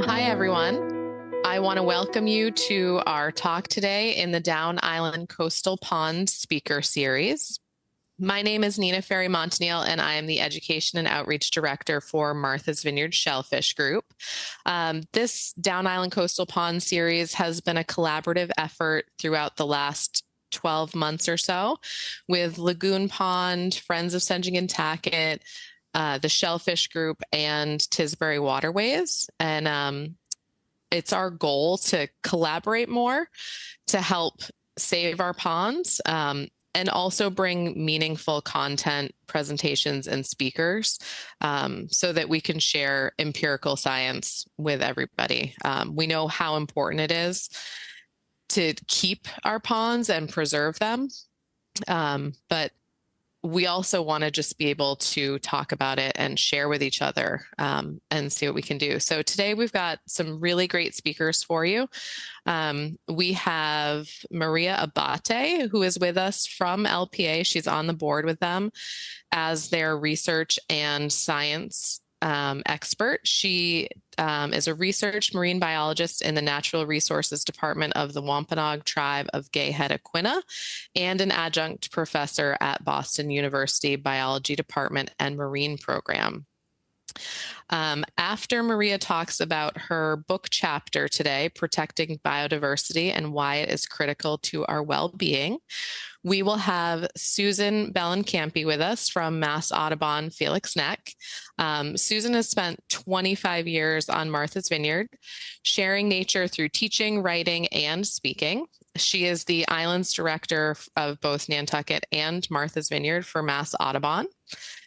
Hi, everyone. I want to welcome you to our talk today in the Down Island Coastal Pond Speaker Series. My name is Nina Ferry Montanil, and I am the Education and Outreach Director for Martha's Vineyard Shellfish Group. This Down Island Coastal Pond Series has been a collaborative effort throughout the last 12 months or so with Lagoon Pond, Friends of Senjingan-Tackett, the Shellfish Group, and Tisbury Waterways. And it's our goal to collaborate more to help save our ponds, and also bring meaningful content, presentations, and speakers so that we can share empirical science with everybody. We know how important it is to keep our ponds and preserve them, but we also want to just be able to talk about it and share with each other and see what we can do. So today we've got some really great speakers for you. We have Maria Abate, who is with us from LPA. She's on the board with them as their research and science expert. She is a research marine biologist in the Natural Resources Department of the Wampanoag Tribe of Gay-Head-Aquina and an adjunct professor at Boston University Biology Department and Marine Program. After Maria talks about her book chapter today, Protecting Biodiversity and Why It is Critical to Our Well-Being, we will have Susan Bellencampi with us from Mass Audubon Felix Neck. Susan has spent 25 years on Martha's Vineyard, sharing nature through teaching, writing, and speaking. She is the Islands Director of both Nantucket and Martha's Vineyard for Mass Audubon,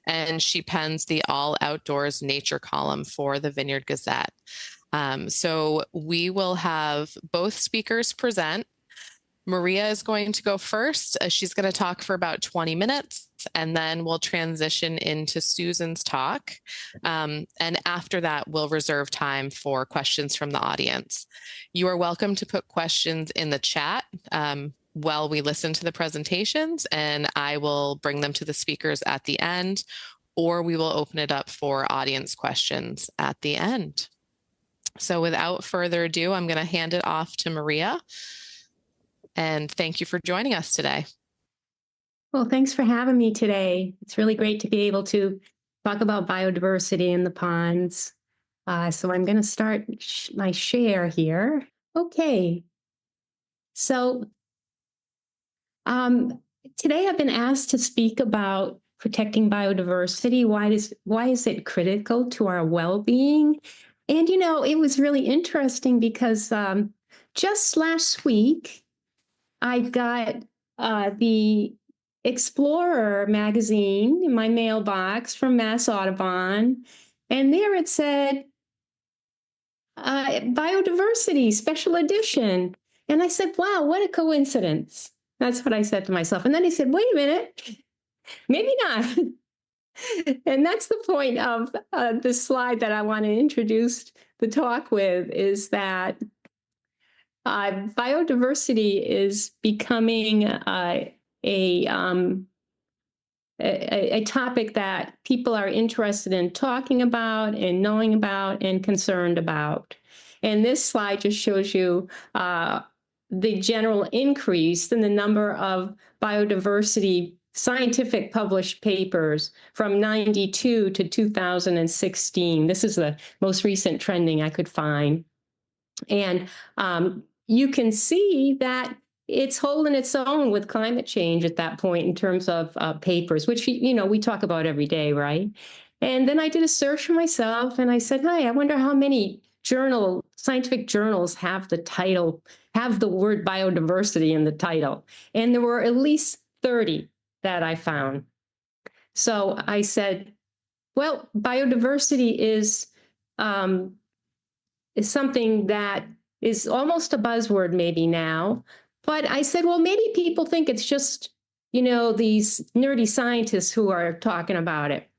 and she pens the All Outdoors Nature column for the Vineyard Gazette. So we will have both speakers present. Maria is going to go first. She's going to talk for about 20 minutes, and then we'll transition into Susan's talk. And after that, we'll reserve time for questions from the audience. You are welcome to put questions in the chat while we listen to the presentations, and I will bring them to the speakers at the end, or we will open it up for audience questions at the end. So without further ado, I'm going to hand it off to Maria. And thank you for joining us today. Well, thanks for having me today. It's really great to be able to talk about biodiversity in the ponds. So I'm going to start my share here. Okay. So today I've been asked to speak about protecting biodiversity. Why is it critical to our well-being? And, it was really interesting because just last week, I got the Explorer magazine in my mailbox from Mass Audubon, and there it said, Biodiversity Special Edition. And I said, wow, what a coincidence. That's what I said to myself. And then I said, wait a minute, maybe not. And that's the point of the slide that I want to introduce the talk with, is that biodiversity is becoming a topic that people are interested in talking about and knowing about and concerned about. And this slide just shows you the general increase in the number of biodiversity scientific published papers from 92 to 2016. This is the most recent trending I could find. And you can see that it's holding its own with climate change at that point in terms of papers, which, we talk about every day, right? And then I did a search for myself and I said, hey, I wonder how many scientific journals have the word biodiversity in the title. And there were at least 30 that I found. So I said, well, biodiversity is something that is almost a buzzword maybe now. But I said, well, maybe people think it's just, these nerdy scientists who are talking about it.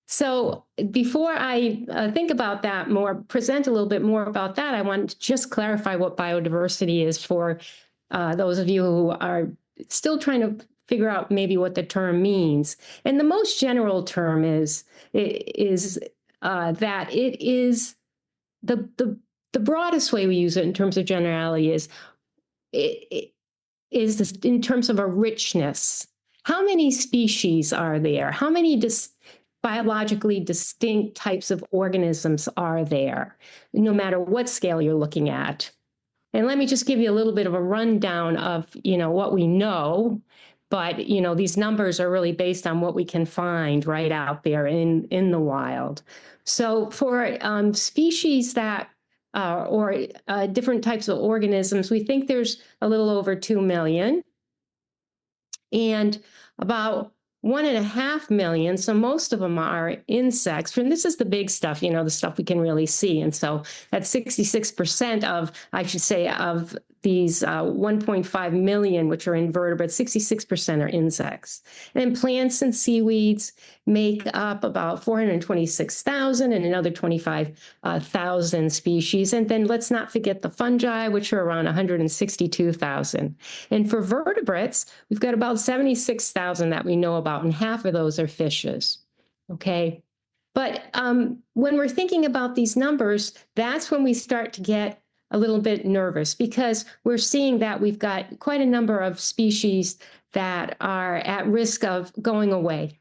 So before I think about that more, present a little bit more about that, I want to just clarify what biodiversity is for those of you who are still trying to figure out maybe what the term means. And the most general term is that it is the broadest way we use it in terms of generality is this in terms of a richness. How many species are there? How many biologically distinct types of organisms are there, no matter what scale you're looking at? And let me just give you a little bit of a rundown of, what we know. But, these numbers are really based on what we can find right out there in the wild. So for species that or different types of organisms, we think there's a little over 2 million. And about 1.5 million, so most of them are insects. And this is the big stuff, the stuff we can really see. And so that's 66% of, I should say, of these 1.5 million, which are invertebrates, 66% are insects. And then plants and seaweeds make up about 426,000 and another 25,000 species. And then let's not forget the fungi, which are around 162,000. And for vertebrates, we've got about 76,000 that we know about, and half of those are fishes. Okay. But when we're thinking about these numbers, that's when we start to get a little bit nervous, because we're seeing that we've got quite a number of species that are at risk of going away,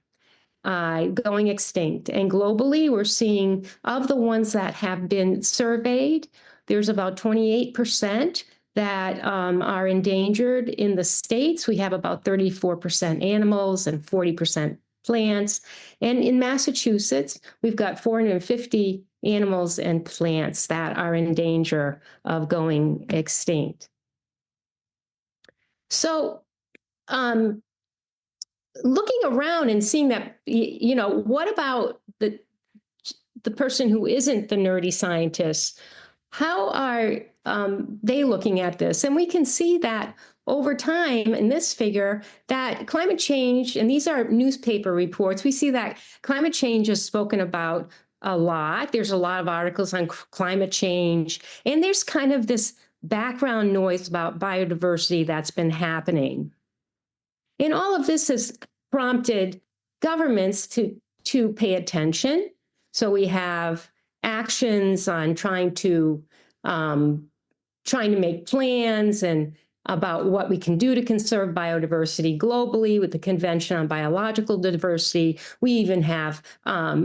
going extinct. And globally, we're seeing, of the ones that have been surveyed, there's about 28% that are endangered. In the States, we have about 34% animals and 40% plants. And in Massachusetts, we've got 450 animals and plants that are in danger of going extinct. So looking around and seeing that, what about the person who isn't the nerdy scientist? How are they looking at this? And we can see that over time in this figure that climate change, and these are newspaper reports, we see that climate change is spoken about a lot. There's a lot of articles on climate change, and there's kind of this background noise about biodiversity that's been happening. And all of this has prompted governments to pay attention. So we have actions on trying to make plans and about what we can do to conserve biodiversity globally with the Convention on Biological Diversity. We even have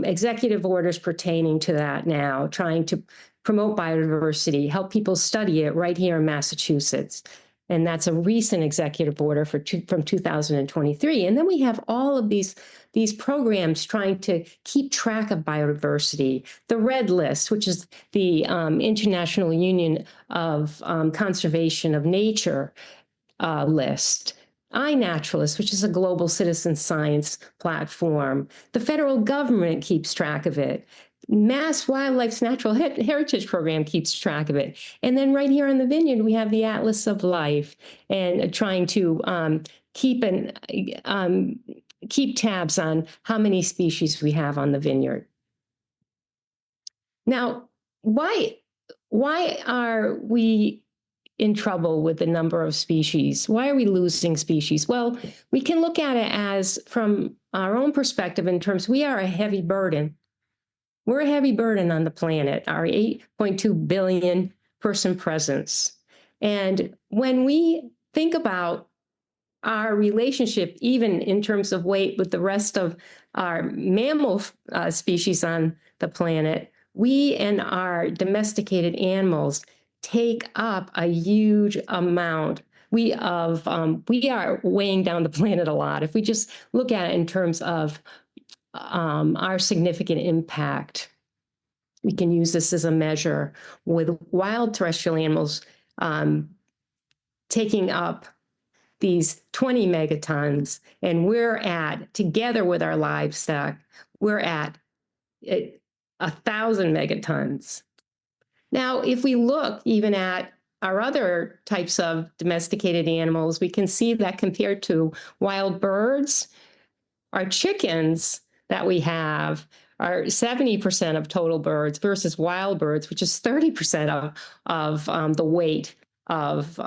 executive orders pertaining to that now, trying to promote biodiversity, help people study it right here in Massachusetts. And that's a recent executive order from 2023. And then we have all of these programs trying to keep track of biodiversity. The Red List, which is the International Union of Conservation of Nature list. iNaturalist, which is a global citizen science platform. The federal government keeps track of it. Mass Wildlife's Natural Heritage Program keeps track of it. And then right here on the vineyard, we have the Atlas of Life, and trying to keep tabs on how many species we have on the vineyard. Now, why are we in trouble with the number of species? Why are we losing species? Well, we can look at it as, from our own perspective, in terms we are a heavy burden. We're a heavy burden on the planet, our 8.2 billion person presence. And when we think about our relationship, even in terms of weight, with the rest of our mammal species on the planet, we and our domesticated animals take up a huge amount. We are weighing down the planet a lot. If we just look at it in terms of our significant impact, we can use this as a measure, with wild terrestrial animals taking up these 20 megatons, and we're at, together with our livestock, we're at 1,000 megatons. Now, if we look even at our other types of domesticated animals, we can see that compared to wild birds, our chickens that we have are 70% of total birds versus wild birds, which is 30% of the weight of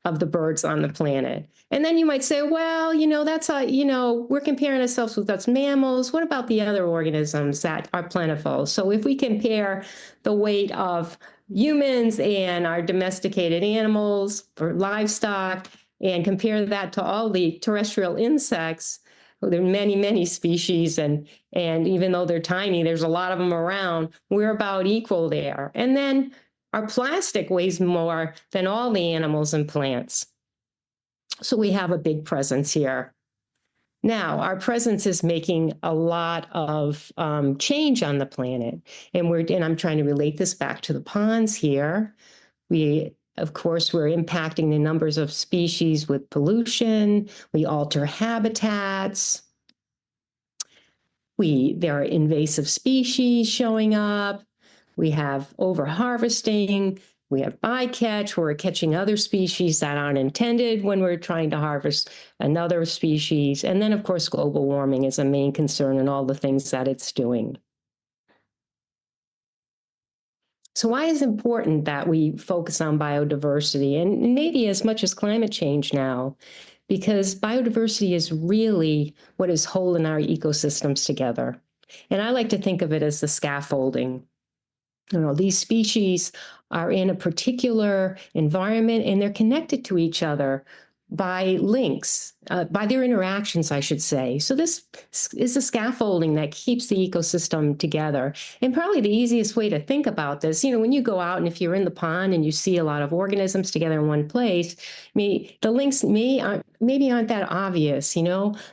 of the birds on the planet. And then you might say, well, that's we're comparing ourselves with us mammals. What about the other organisms that are plentiful? So if we compare the weight of humans and our domesticated animals or livestock and compare that to all the terrestrial insects, well, there are many, many species, and even though they're tiny, there's a lot of them around. We're about equal there. And then our plastic weighs more than all the animals and plants. So we have a big presence here. Now, our presence is making a lot of change on the planet. And I'm trying to relate this back to the ponds here. Of course, we're impacting the numbers of species with pollution. We alter habitats. There are invasive species showing up. We have overharvesting. We have bycatch, where we're catching other species that aren't intended when we're trying to harvest another species. And then, of course, global warming is a main concern and all the things that it's doing. So why is it important that we focus on biodiversity, and maybe as much as climate change now? Because biodiversity is really what is holding our ecosystems together. And I like to think of it as the scaffolding. These species are in a particular environment and they're connected to each other by links, by their interactions, I should say. So this is the scaffolding that keeps the ecosystem together. And probably the easiest way to think about this, when you go out and if you're in the pond and you see a lot of organisms together in one place, the links maybe aren't that obvious,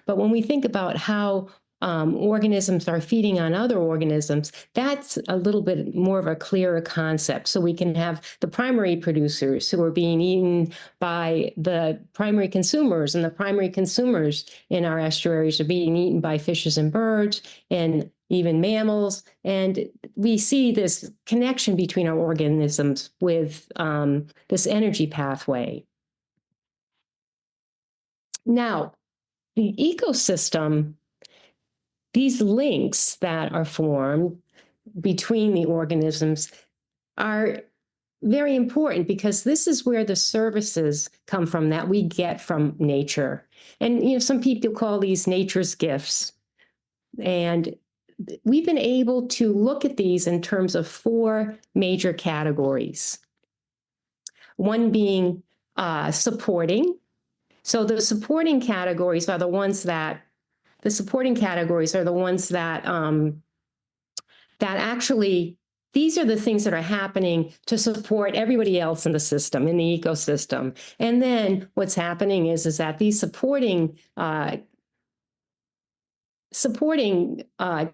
but when we think about how organisms are feeding on other organisms, that's a little bit more of a clearer concept. So we can have the primary producers who are being eaten by the primary consumers, and the primary consumers in our estuaries are being eaten by fishes and birds and even mammals. And we see this connection between our organisms with this energy pathway. Now, the ecosystem, these links that are formed between the organisms are very important because this is where the services come from that we get from nature. And, some people call these nature's gifts. And we've been able to look at these in terms of 4 major categories. One being supporting. So the supporting categories are the ones that that actually, these are the things that are happening to support everybody else in the system, in the ecosystem. And then what's happening is that these supporting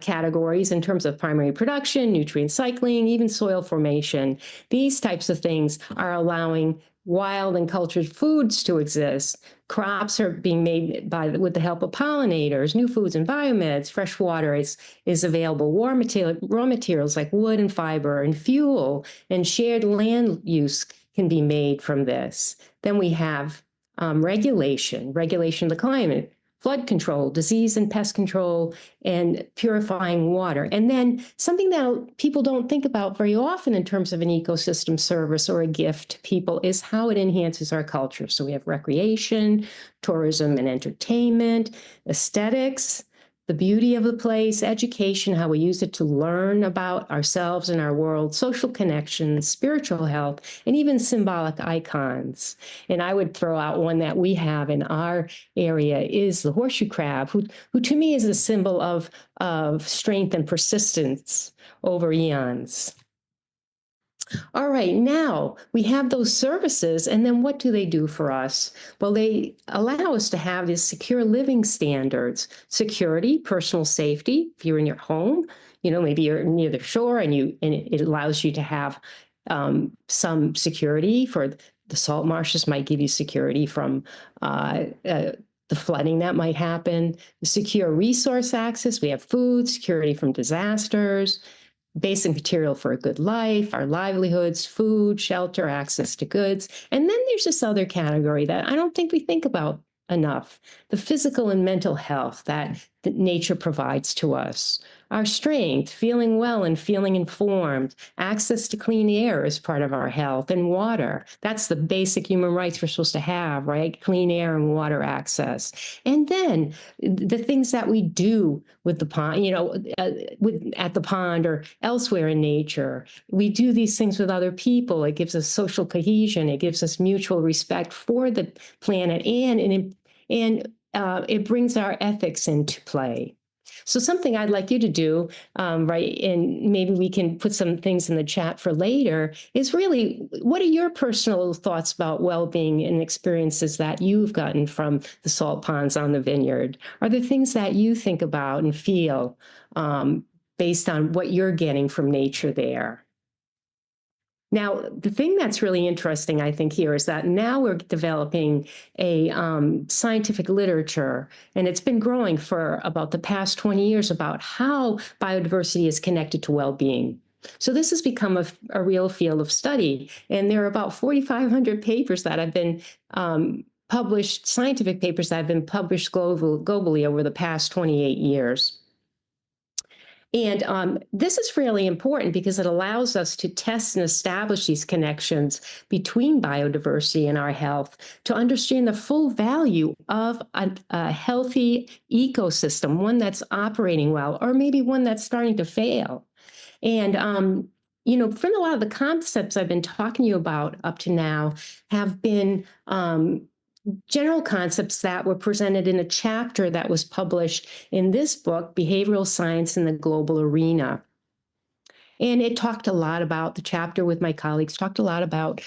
categories in terms of primary production, nutrient cycling, even soil formation, these types of things are allowing wild and cultured foods to exist. Crops are being made with the help of pollinators, new foods and biomeds. Fresh water is available. Raw materials like wood and fiber and fuel and shared land use can be made from this. Then we have regulation of the climate, flood control, disease and pest control, and purifying water. And then something that people don't think about very often in terms of an ecosystem service or a gift to people is how it enhances our culture. So we have recreation, tourism and entertainment, aesthetics, the beauty of the place, education, how we use it to learn about ourselves and our world, social connections, spiritual health, and even symbolic icons. And I would throw out one that we have in our area is the horseshoe crab, who to me is a symbol of strength and persistence over eons. All right, now we have those services, and then what do they do for us? Well, they allow us to have these secure living standards, security, personal safety. If you're in your home, maybe you're near the shore, and it allows you to have some security. For the salt marshes might give you security from the flooding that might happen. Secure resource access. We have food, security from disasters, basic material for a good life, our livelihoods, food, shelter, access to goods. And then there's this other category that I don't think we think about enough, the physical and mental health that that nature provides to us. Our strength, feeling well and feeling informed, access to clean air is part of our health, and water. That's the basic human rights we're supposed to have, right? Clean air and water access. And then the things that we do with the pond, at the pond or elsewhere in nature. We do these things with other people. It gives us social cohesion. It gives us mutual respect for the planet, and it brings our ethics into play. So something I'd like you to do, right, and maybe we can put some things in the chat for later, is really, what are your personal thoughts about well-being and experiences that you've gotten from the salt ponds on the vineyard? Are there things that you think about and feel based on what you're getting from nature there? Now, the thing that's really interesting, I think, here is that now we're developing a scientific literature, and it's been growing for about the past 20 years about how biodiversity is connected to well-being. So this has become a real field of study, and there are about 4,500 papers that have been published, scientific papers that have been published globally over the past 28 years. And this is really important because it allows us to test and establish these connections between biodiversity and our health to understand the full value of a healthy ecosystem, one that's operating well, or maybe one that's starting to fail. And from a lot of the concepts I've been talking to you about up to now have been general concepts that were presented in a chapter that was published in this book, Behavioral Science in the Global Arena. And it talked a lot about, the chapter with my colleagues talked a lot about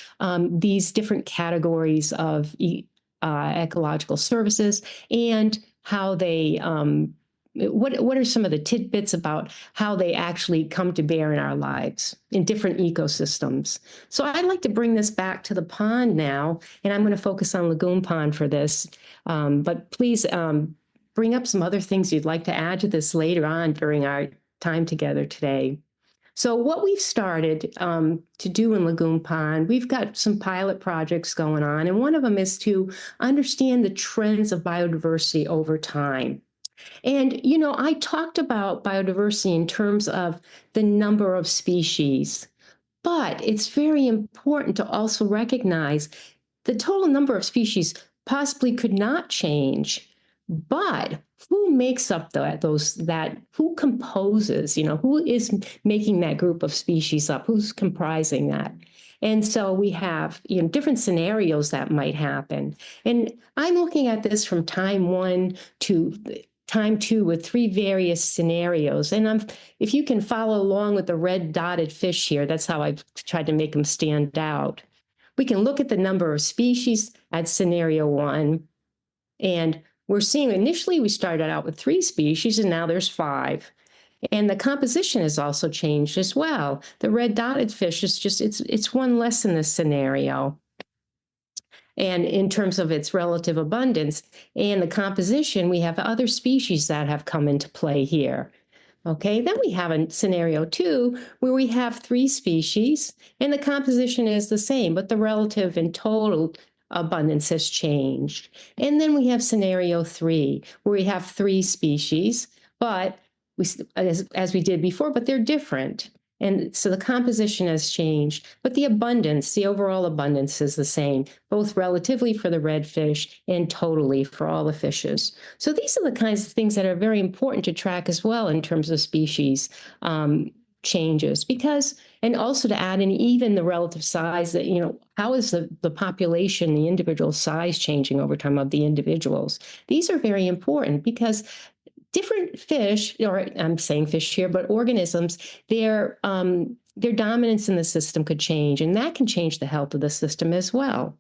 these different categories of ecological services and how they, what are some of the tidbits about how they actually come to bear in our lives in different ecosystems. So I'd like to bring this back to the pond now, and I'm going to focus on Lagoon Pond for this. But please bring up some other things you'd like to add to this later on during our time together today. So what we've started to do in Lagoon Pond, we've got some pilot projects going on, and one of them is to understand the trends of biodiversity over time. And, I talked about biodiversity in terms of the number of species, but it's very important to also recognize the total number of species possibly could not change, but who makes up who composes, who is making that group of species up, who's comprising that? And so we have, different scenarios that might happen. And I'm looking at this from time 1 to time 2 with 3 various scenarios. And if you can follow along with the red dotted fish here, that's how I've tried to make them stand out. We can look at the number of species at scenario 1. And we're seeing initially we started out with 3 species, and now there's 5. And the composition has also changed as well. The red dotted fish is just, it's one less in this scenario. And in terms of its relative abundance and the composition, we have other species that have come into play here. Okay, then we have a scenario 2 where we have 3 species and the composition is the same, but the relative and total abundance has changed. And then we have scenario 3 where we have 3 species, but as we did before, but they're different. And so the composition has changed, but the overall abundance is the same, both relatively for the redfish and totally for all the fishes. So these are the kinds of things that are very important to track as well in terms of species changes, and also to add in even the relative size that, how is the population, the individual size changing over time of the individuals? These are very important because different fish, or I'm saying fish here, but organisms, their dominance in the system could change, and that can change the health of the system as well.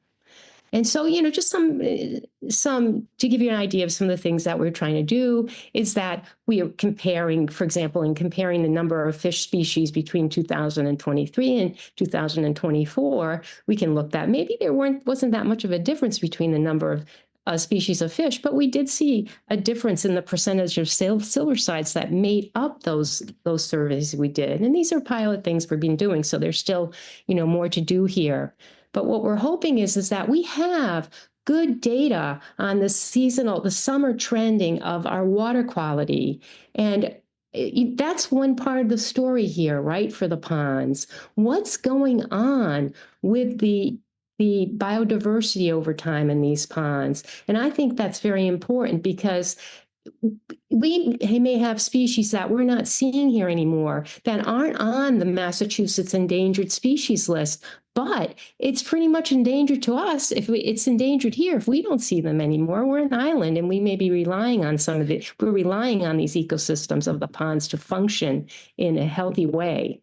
And so, just some to give you an idea of some of the things that we're trying to do is that we are comparing, for example, in comparing the number of fish species between 2023 and 2024, we can look that maybe there wasn't that much of a difference between the number of species of fish, but we did see a difference in the percentage of silversides that made up those surveys we did. And these are pilot things we've been doing, so there's still, more to do here. But what we're hoping is that we have good data on the summer trending of our water quality. And that's one part of the story here, right, for the ponds. What's going on with the biodiversity over time in these ponds? And I think that's very important because we may have species that we're not seeing here anymore that aren't on the Massachusetts endangered species list, but it's pretty much endangered to us. If it's endangered here, if we don't see them anymore, we're an island and we may be relying on we're relying on these ecosystems of the ponds to function in a healthy way.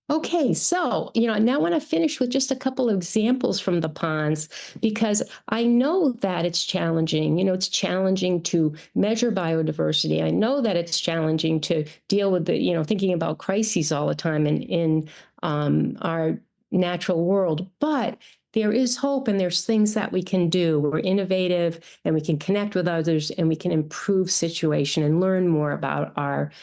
Okay, so, now I want to finish with just a couple of examples from the ponds, because I know that it's challenging. It's challenging to measure biodiversity. I know that it's challenging to deal with thinking about crises all the time in our natural world. But there is hope and there's things that we can do. We're innovative and we can connect with others and we can improve situation and learn more about our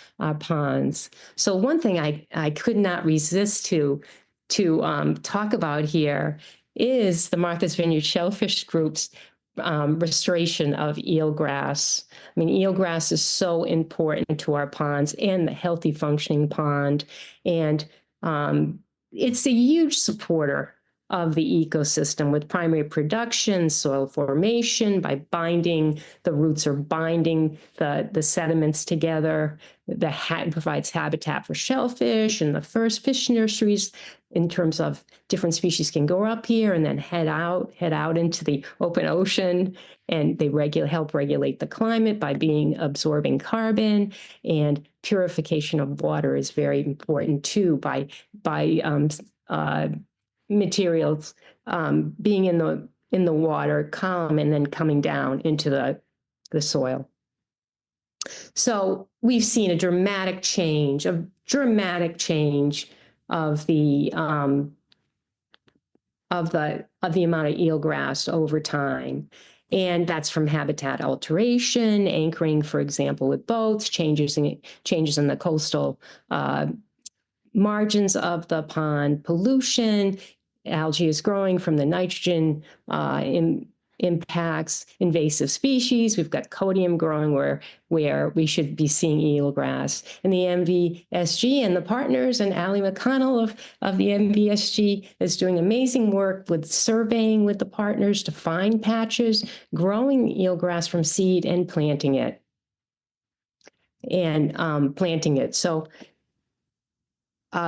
ponds. So one thing I could not resist to talk about here is the Martha's Vineyard Shellfish Group's restoration of eelgrass. I mean, eelgrass is so important to our ponds and the healthy functioning pond. And it's a huge supporter of the ecosystem with primary production, soil formation, by binding, the roots are binding the sediments together. Provides habitat for shellfish and the first fish nurseries in terms of different species can go up here and then head out into the open ocean. And they help regulate the climate by absorbing carbon, and purification of water is very important too by materials being in the water column and then coming down into the soil. So we've seen a dramatic change of the amount of eelgrass over time. And that's from habitat alteration, anchoring, for example, with boats, changes in the coastal margins of the pond, pollution. Algae is growing from the nitrogen impacts invasive species. We've got codium growing where we should be seeing eelgrass. And the MVSG and the partners, and Allie McConnell of the MVSG is doing amazing work with surveying with the partners to find patches, growing eelgrass from seed and planting it. So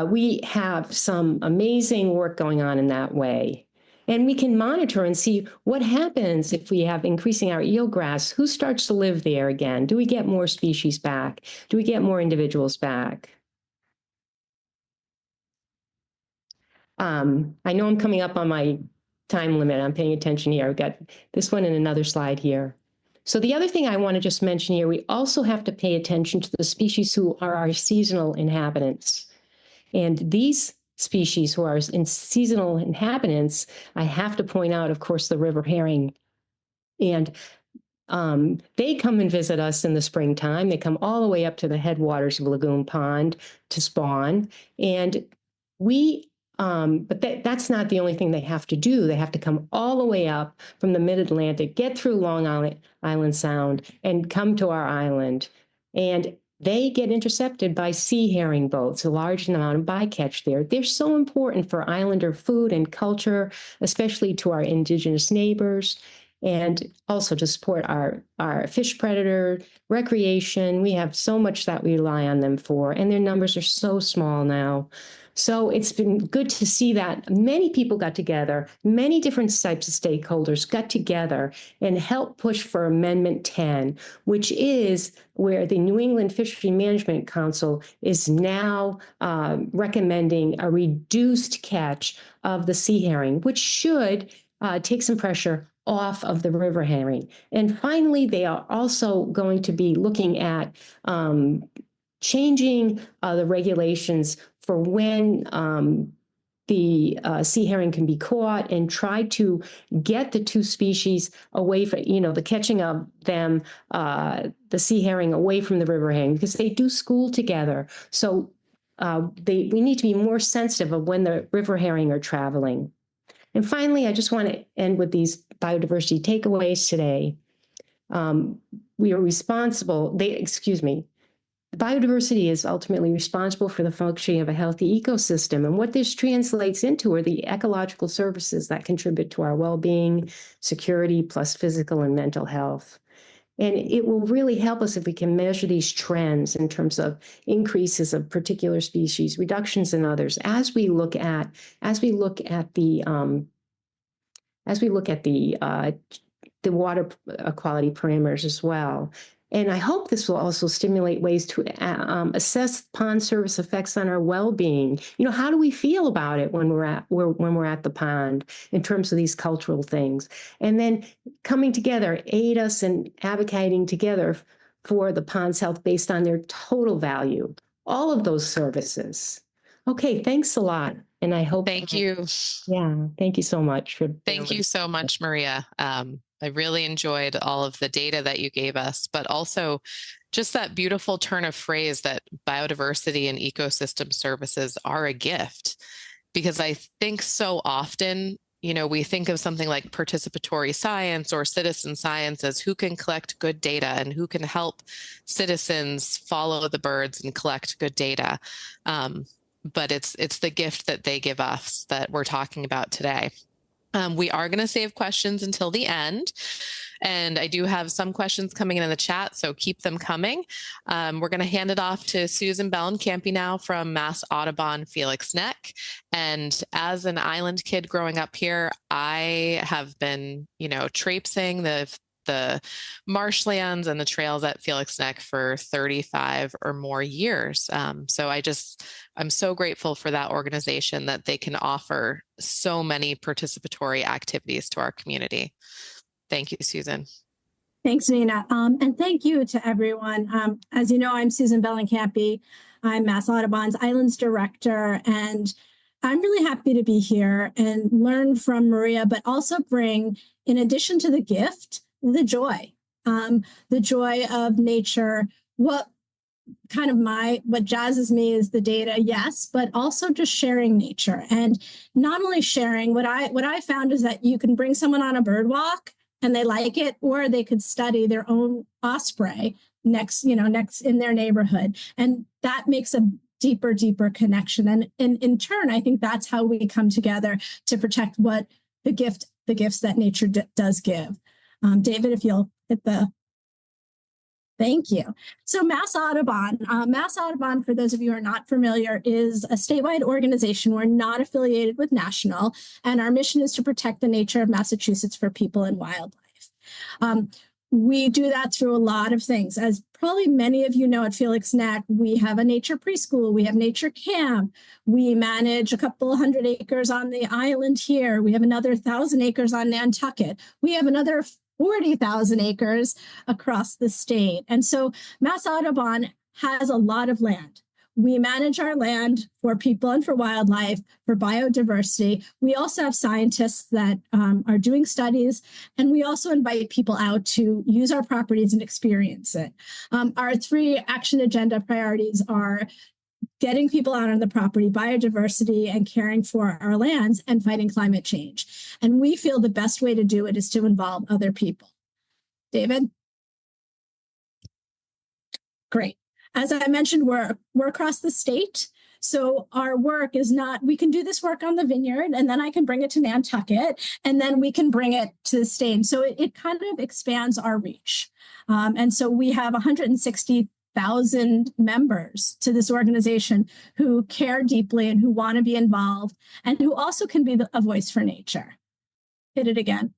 we have some amazing work going on in that way. And we can monitor and see what happens if we have increasing our eelgrass. Who starts to live there again? Do we get more species back? Do we get more individuals back? I know I'm coming up on my time limit. I'm paying attention here. I've got this one and another slide here. So the other thing I want to just mention here, we also have to pay attention to the species who are our seasonal inhabitants. And these species who are seasonal inhabitants, I have to point out, of course, the river herring. And they come and visit us in the springtime. They come all the way up to the headwaters of Lagoon Pond to spawn. And but that's not the only thing they have to do. They have to come all the way up from the mid-Atlantic, get through Long Island Sound, and come to our island. And they get intercepted by sea herring boats, a large amount of bycatch there. They're so important for islander food and culture, especially to our indigenous neighbors, and also to support our fish predator recreation. We have so much that we rely on them for, and their numbers are so small now. So it's been good to see that many people got together, many different types of stakeholders got together and helped push for Amendment 10, which is where the New England Fishery Management Council is now recommending a reduced catch of the sea herring, which should take some pressure off of the river herring. And finally, they are also going to be looking at changing the regulations for when the sea herring can be caught, and try to get the two species away from, the catching of them, the sea herring away from the river herring, because they do school together. So we need to be more sensitive of when the river herring are traveling. And finally, I just want to end with these biodiversity takeaways today. We are responsible, biodiversity is ultimately responsible for the functioning of a healthy ecosystem. And what this translates into are the ecological services that contribute to our well-being, security, plus physical and mental health. And it will really help us if we can measure these trends in terms of increases of particular species, reductions in others, as we look at the water quality parameters as well. And I hope this will also stimulate ways to assess pond service effects on our well-being. How do we feel about it when we're at the pond in terms of these cultural things? And then coming together, aid us in advocating together for the pond's health based on their total value. All of those services. Okay, thanks a lot. And I hope. Thank you. Yeah, thank you so much. Thank you so much, Maria. I really enjoyed all of the data that you gave us, but also just that beautiful turn of phrase that biodiversity and ecosystem services are a gift. Because I think so often, we think of something like participatory science or citizen science as who can collect good data and who can help citizens follow the birds and collect good data. But it's the gift that they give us that we're talking about today. We are going to save questions until the end. And I do have some questions coming in the chat, so keep them coming. We're going to hand it off to Susan Bellencampy now from Mass Audubon Felix Neck. And as an island kid growing up here, I have been, traipsing the marshlands and the trails at Felix Neck for 35 or more years. So I'm so grateful for that organization that they can offer so many participatory activities to our community. Thank you, Susan. Thanks, Nina. And thank you to everyone. As you know, I'm Susan Bellencampy. I'm Mass Audubon's Islands Director, and I'm really happy to be here and learn from Maria, but also bring, in addition to the gift, the joy of nature. What jazzes me is the data, yes, but also just sharing nature. And not only sharing, what I found is that you can bring someone on a bird walk and they like it, or they could study their own osprey next in their neighborhood. And that makes a deeper connection. And in turn, I think that's how we come together to protect what the gifts that nature does give. David, if you'll hit the... Thank you. So Mass Audubon, for those of you who are not familiar, is a statewide organization. We're not affiliated with national, and our mission is to protect the nature of Massachusetts for people and wildlife. We do that through a lot of things. As probably many of you know, at Felix Neck, we have a nature preschool, we have nature camp, we manage a couple hundred acres on the island here, we have another 1,000 acres on Nantucket, we have another 40,000 acres across the state. And so Mass Audubon has a lot of land. We manage our land for people and for wildlife, for biodiversity. We also have scientists that are doing studies, and we also invite people out to use our properties and experience it. Our 3 action agenda priorities are getting people out on the property, biodiversity, and caring for our lands, and fighting climate change. And we feel the best way to do it is to involve other people. David? Great. As I mentioned, we're across the state. So our work is not, we can do this work on the vineyard, and then I can bring it to Nantucket, and then we can bring it to the state. So it kind of expands our reach. And so we have 160,000 members to this organization who care deeply and who want to be involved, and who also can be a voice for nature. Hit it again.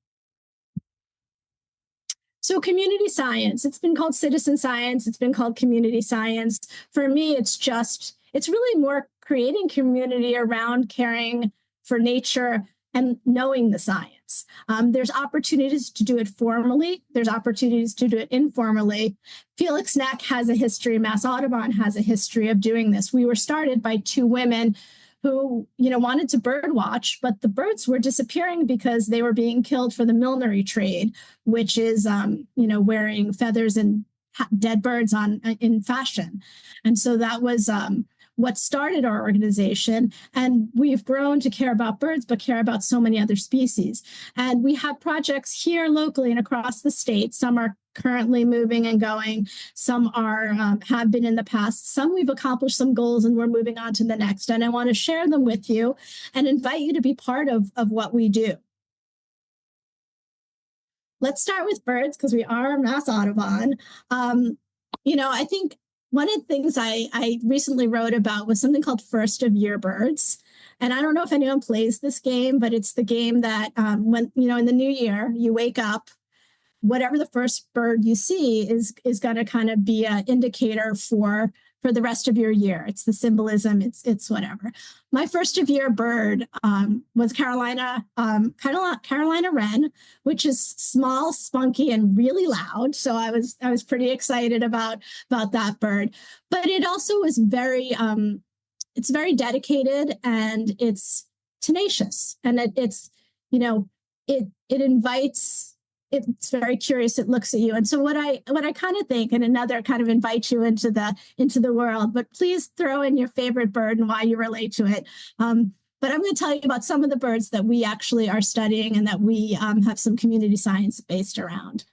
So community science, it's been called citizen science, it's been called community science. For me, it's really more creating community around caring for nature and knowing the science. There's opportunities to do it formally. There's opportunities to do it informally. Felix Neck has a history. Mass Audubon has a history of doing this. We were started by 2 women who, wanted to bird watch, but the birds were disappearing because they were being killed for the millinery trade, which is, wearing feathers and dead birds in fashion. And so that was what started our organization. And we've grown to care about birds, but care about so many other species. And we have projects here locally and across the state. Some are currently moving and going. Some are have been in the past. Some we've accomplished some goals and we're moving on to the next. And I want to share them with you and invite you to be part of what we do. Let's start with birds because we are Mass Audubon. I think one of the things I recently wrote about was something called First of Year Birds. And I don't know if anyone plays this game, but it's the game that when, in the new year, you wake up, whatever the first bird you see is going to kind of be an indicator for the rest of your year. It's the symbolism. It's whatever. My first of year bird was Carolina wren, which is small, spunky, and really loud. So I was pretty excited about that bird. But it also was it's very dedicated and it's tenacious, and it invites. It's very curious. It looks at you. And so what I kind of think, and another kind of invite you into the world, but please throw in your favorite bird and why you relate to it. But I'm going to tell you about some of the birds that we actually are studying and that we have some community science based around.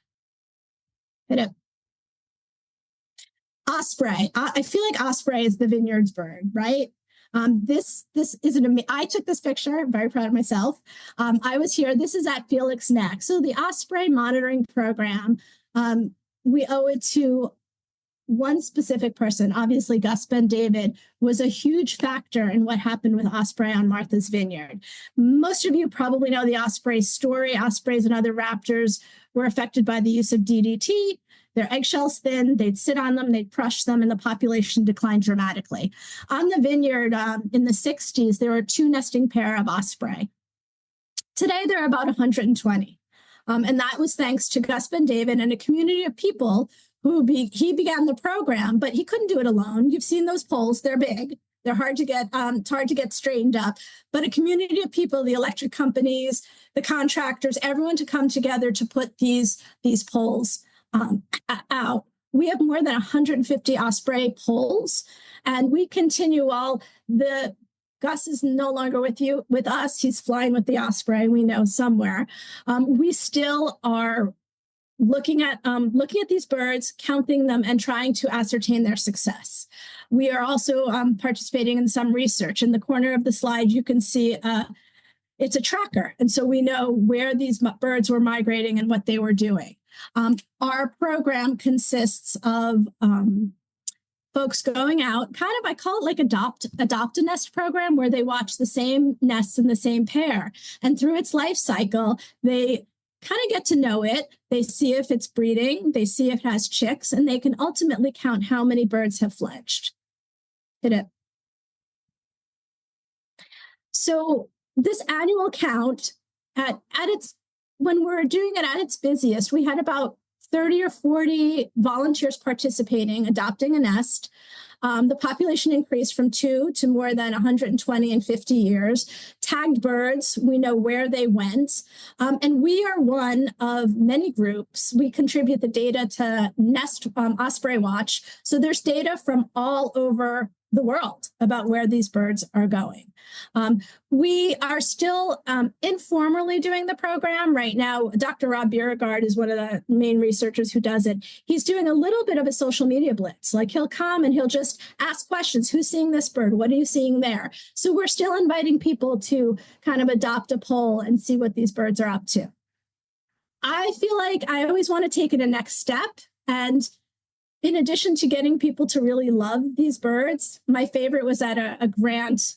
Osprey. I feel like osprey is the vineyard's bird, right? This is I took this picture. I'm very proud of myself. I was here. This is at Felix Neck. So the Osprey monitoring program, we owe it to one specific person. Obviously, Gus Ben-David was a huge factor in what happened with osprey on Martha's Vineyard. Most of you probably know the osprey story. Ospreys and other raptors were affected by the use of DDT. Their eggshells thinned, they'd sit on them, they'd crush them, and the population declined dramatically. On the vineyard in the 60s, there were 2 nesting pair of osprey. Today, there are about 120. And that was thanks to Gus Ben-David and a community of people he began the program, but he couldn't do it alone. You've seen those poles, they're big. They're hard to get, it's hard to get straightened up. But a community of people, the electric companies, the contractors, everyone to come together to put these poles out. We have more than 150 osprey poles, and we continue Gus is no longer with us. He's flying with the osprey, we know, somewhere. We still are looking at these birds, counting them, and trying to ascertain their success. We are also participating in some research. In the corner of the slide, you can see it's a tracker, and so we know where these birds were migrating and what they were doing. Our program consists of folks going out, I call it like adopt a nest program, where they watch the same nests in the same pair. And through its life cycle, they kind of get to know it. They see if it's breeding, they see if it has chicks, and they can ultimately count how many birds have fledged. So this annual count when we're doing it at its busiest, we had about 30 or 40 volunteers participating, adopting a nest. The population increased from 2 to more than 120 in 50 years. Tagged birds, we know where they went. And we are one of many groups. We contribute the data to Nest Osprey Watch. So there's data from all over the world about where these birds are going. We are still informally doing the program right now. Dr. Rob Beauregard is one of the main researchers who does it. He's doing a little bit of a social media blitz. Like, he'll come and he'll just ask questions. Who's seeing this bird? What are you seeing there? So we're still inviting people to kind of adopt a poll and see what these birds are up to. I feel like I always want to take it a next step. And in addition to getting people to really love these birds, my favorite was at a grant.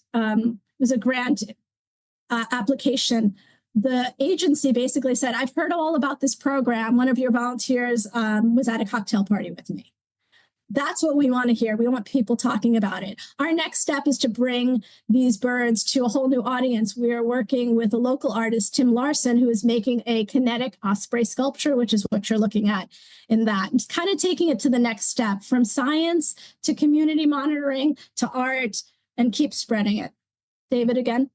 Application. The agency basically said, "I've heard all about this program. One of your volunteers was at a cocktail party with me." That's what we want to hear. We want people talking about it. Our next step is to bring these birds to a whole new audience. We are working with a local artist, Tim Larson, who is making a kinetic osprey sculpture, which is what you're looking at in that. It's kind of taking it to the next step, from science to community monitoring to art, and keep spreading it. David, again.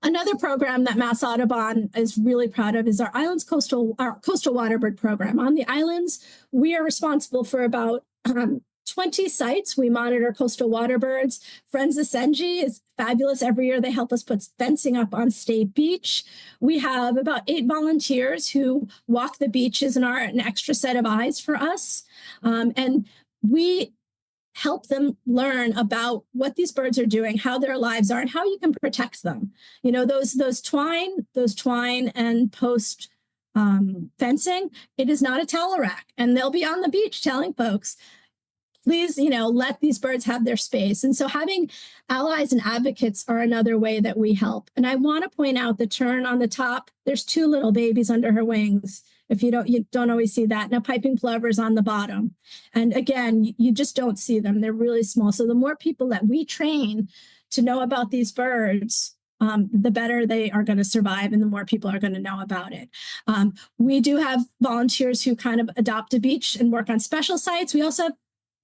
Another program that Mass Audubon is really proud of is our coastal waterbird program. On the islands, we are responsible for about 20 sites. We monitor coastal water birds. Friends of Senji is fabulous. Every year they help us put fencing up on State Beach. We have about 8 volunteers who walk the beaches and are an extra set of eyes for us. And we help them learn about what these birds are doing, how their lives are, and how you can protect them. You know, those twine and post fencing, it is not a towel rack. And they'll be on the beach telling folks, please, you know, let these birds have their space. And so having allies and advocates are another way that we help. And I want to point out the tern on the top, there's 2 little babies under her wings. If you don't always see that. Now piping plovers on the bottom. And again, you just don't see them. They're really small. So the more people that we train to know about these birds, the better they are going to survive and the more people are going to know about it. We do have volunteers who kind of adopt a beach and work on special sites. We also have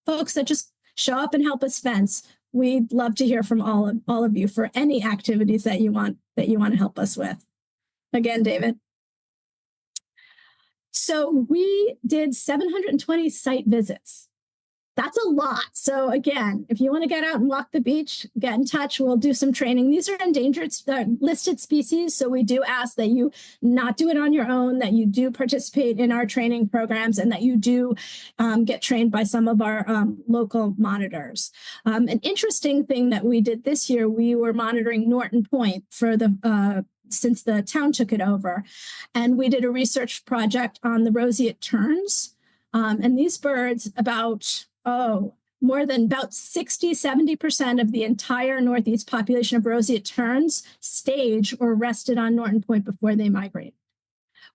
folks that just show up and help us fence. We'd love to hear from all of you for any activities that you want to help us with. Again, David. So we did 720 site visits. That's a lot. So again, if you want to get out and walk the beach, get in touch. We'll do some training. These are endangered listed species. So we do ask that you not do it on your own, that you do participate in our training programs, and that you do get trained by some of our local monitors. An interesting thing that we did this year, we were monitoring Norton Point for the since the town took it over. And we did a research project on the roseate terns. And these birds, more than about 60-70% of the entire Northeast population of roseate terns stage or rested on Norton Point before they migrate.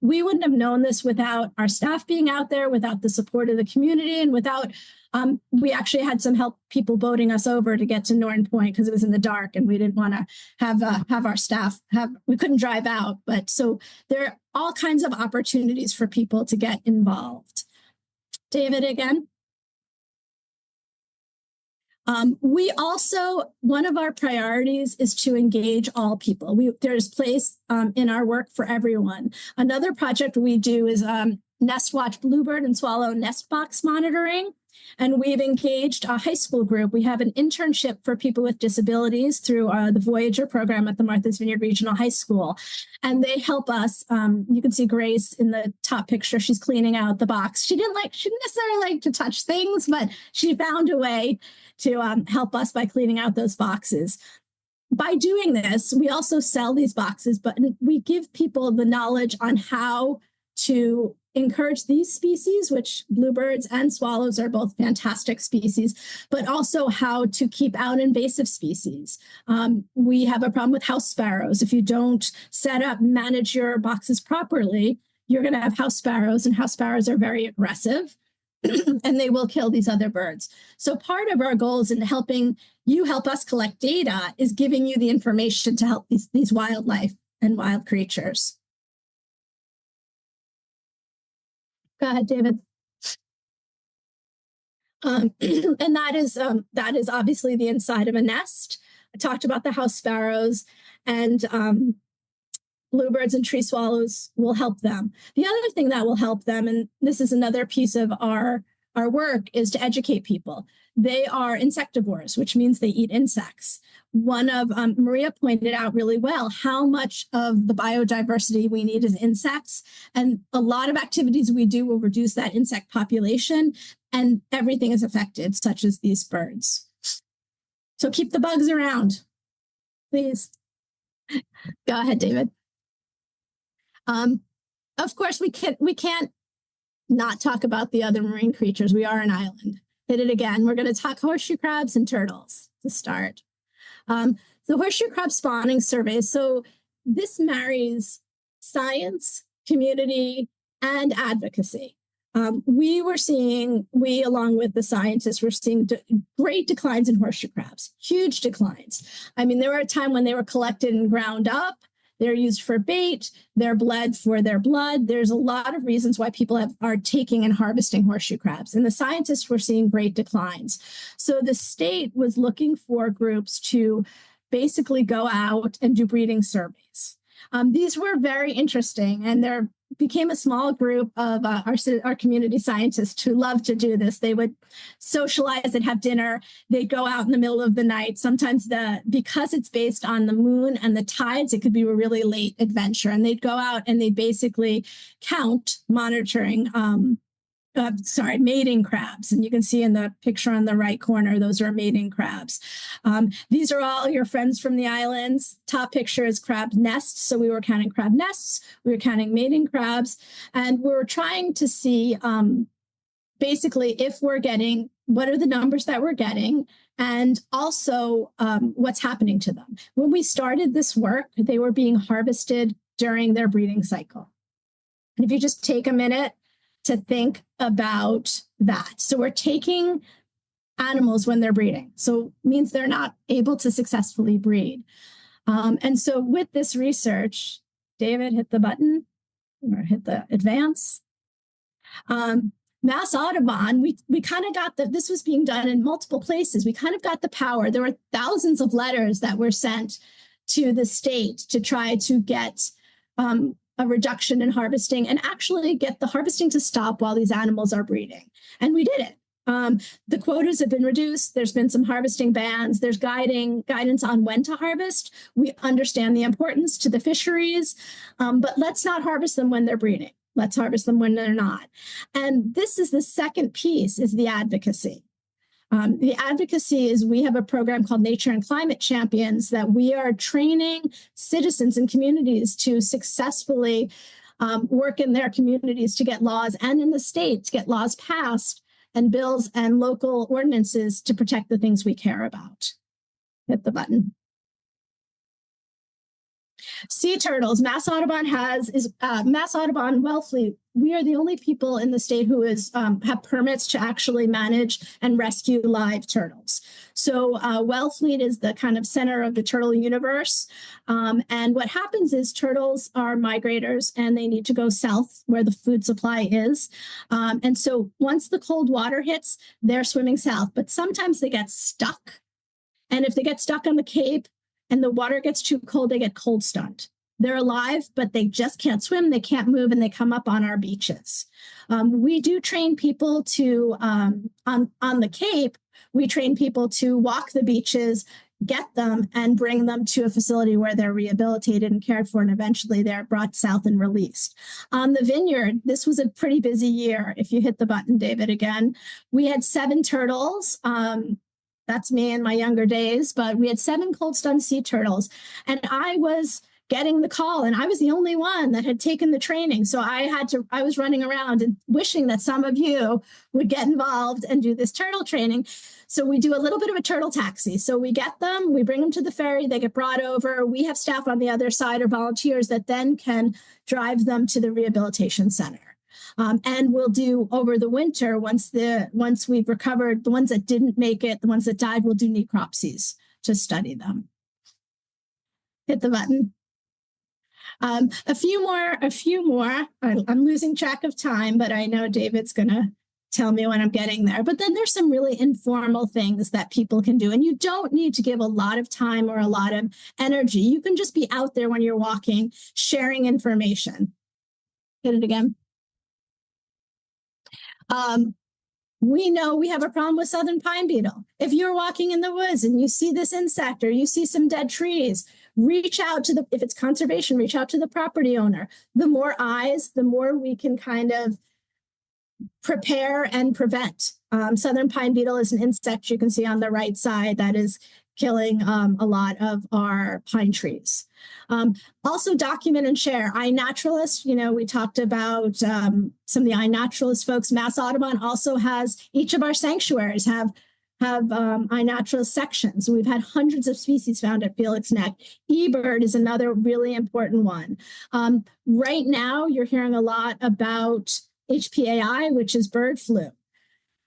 We wouldn't have known this without our staff being out there, without the support of the community, and without, we actually had some help people boating us over to get to Norton Point because it was in the dark and we didn't want to have our staff we couldn't drive out. But so there are all kinds of opportunities for people to get involved. David, again. We also, one of our priorities is to engage all people. There's place in our work for everyone. Another project we do is Nest Watch Bluebird and Swallow Nest Box monitoring. And we've engaged a high school group. We have an internship for people with disabilities through the Voyager program at the Martha's Vineyard Regional High School. And they help us. You can see Grace in the top picture. She's cleaning out the box. She didn't necessarily like to touch things, but she found a way to help us by cleaning out those boxes. By doing this, we also sell these boxes, but we give people the knowledge on how to encourage these species, which bluebirds and swallows are both fantastic species, but also how to keep out invasive species. We have a problem with house sparrows. If you don't manage your boxes properly, you're going to have house sparrows, and house sparrows are very aggressive. And they will kill these other birds. So part of our goals in helping you help us collect data is giving you the information to help these wildlife and wild creatures. Go ahead, David. And that is obviously the inside of a nest. I talked about the house sparrows, and bluebirds and tree swallows will help them. The other thing that will help them, and this is another piece of our work, is to educate people. They are insectivores, which means they eat insects. One of Maria pointed out really well how much of the biodiversity we need is insects, and a lot of activities we do will reduce that insect population, and everything is affected, such as these birds. So keep the bugs around, please. Go ahead, David. Of course, we can't not talk about the other marine creatures. We are an island. Hit it again. We're going to talk horseshoe crabs and turtles to start. The horseshoe crab spawning surveys. So this marries science, community, and advocacy. We along with the scientists, were seeing great declines in horseshoe crabs, huge declines. I mean, there were a time when they were collected and ground up. They're used for bait. They're bled for their blood. There's a lot of reasons why people are taking and harvesting horseshoe crabs. And the scientists were seeing great declines. So the state was looking for groups to basically go out and do breeding surveys. These were very interesting, and they're became a small group of our community scientists who love to do this. They would socialize and have dinner. They'd go out in the middle of the night. Sometimes because it's based on the moon and the tides, it could be a really late adventure. And they'd go out and they'd basically count, monitoring mating crabs. And you can see in the picture on the right corner, those are mating crabs. These are all your friends from the islands. Top picture is crab nests. So we were counting crab nests. We were counting mating crabs. And we were trying to see basically if we're getting, what are the numbers that we're getting? And also what's happening to them. When we started this work, they were being harvested during their breeding cycle. And if you just take a minute to think about that. So we're taking animals when they're breeding. So it means they're not able to successfully breed. And so with this research, David, hit the button or hit the advance. Mass Audubon, we kind of got this was being done in multiple places. We kind of got the power. There were thousands of letters that were sent to the state to try to get a reduction in harvesting and actually get the harvesting to stop while these animals are breeding. And we did it. The quotas have been reduced. There's been some harvesting bans. There's guidance on when to harvest. We understand the importance to the fisheries, but let's not harvest them when they're breeding. Let's harvest them when they're not. And this is the second piece, is the advocacy. The advocacy is we have a program called Nature and Climate Champions that we are training citizens and communities to successfully work in their communities to get laws, and in the state to get laws passed and bills and local ordinances to protect the things we care about. Hit the button. Sea turtles, Mass Audubon Mass Audubon Wellfleet. We are the only people in the state who have permits to actually manage and rescue live turtles. So Wellfleet is the kind of center of the turtle universe. And what happens is turtles are migrators and they need to go south where the food supply is. And so once the cold water hits, they're swimming south, but sometimes they get stuck. And if they get stuck on the Cape, and the water gets too cold, they get cold stunned. They're alive, but they just can't swim, they can't move, and they come up on our beaches. We do train people to, on the Cape, we train people to walk the beaches, get them, and bring them to a facility where they're rehabilitated and cared for, and eventually they're brought south and released. On the Vineyard, this was a pretty busy year. If you hit the button, David, again, we had 7 turtles. That's me in my younger days, but we had 7 cold stunned sea turtles. And I was getting the call, and I was the only one that had taken the training. So I was running around and wishing that some of you would get involved and do this turtle training. So we do a little bit of a turtle taxi. So we get them, we bring them to the ferry, they get brought over. We have staff on the other side or volunteers that then can drive them to the rehabilitation center. And we'll do over the winter, once we've recovered, the ones that didn't make it, the ones that died, we'll do necropsies to study them. Hit the button. A few more. I'm losing track of time, but I know David's going to tell me when I'm getting there. But then there's some really informal things that people can do. And you don't need to give a lot of time or a lot of energy. You can just be out there when you're walking, sharing information. Hit it again. We know we have a problem with southern pine beetle. If you're walking in the woods and you see this insect or you see some dead trees, reach out if it's conservation, reach out to the property owner. The more eyes, the more we can kind of prepare and prevent. Southern pine beetle is an insect you can see on the right side that is killing a lot of our pine trees. Also document and share. iNaturalist, we talked about some of the iNaturalist folks. Mass Audubon also has, each of our sanctuaries have iNaturalist sections. We've had hundreds of species found at Felix Neck. eBird is another really important one. Right now, you're hearing a lot about HPAI, which is bird flu.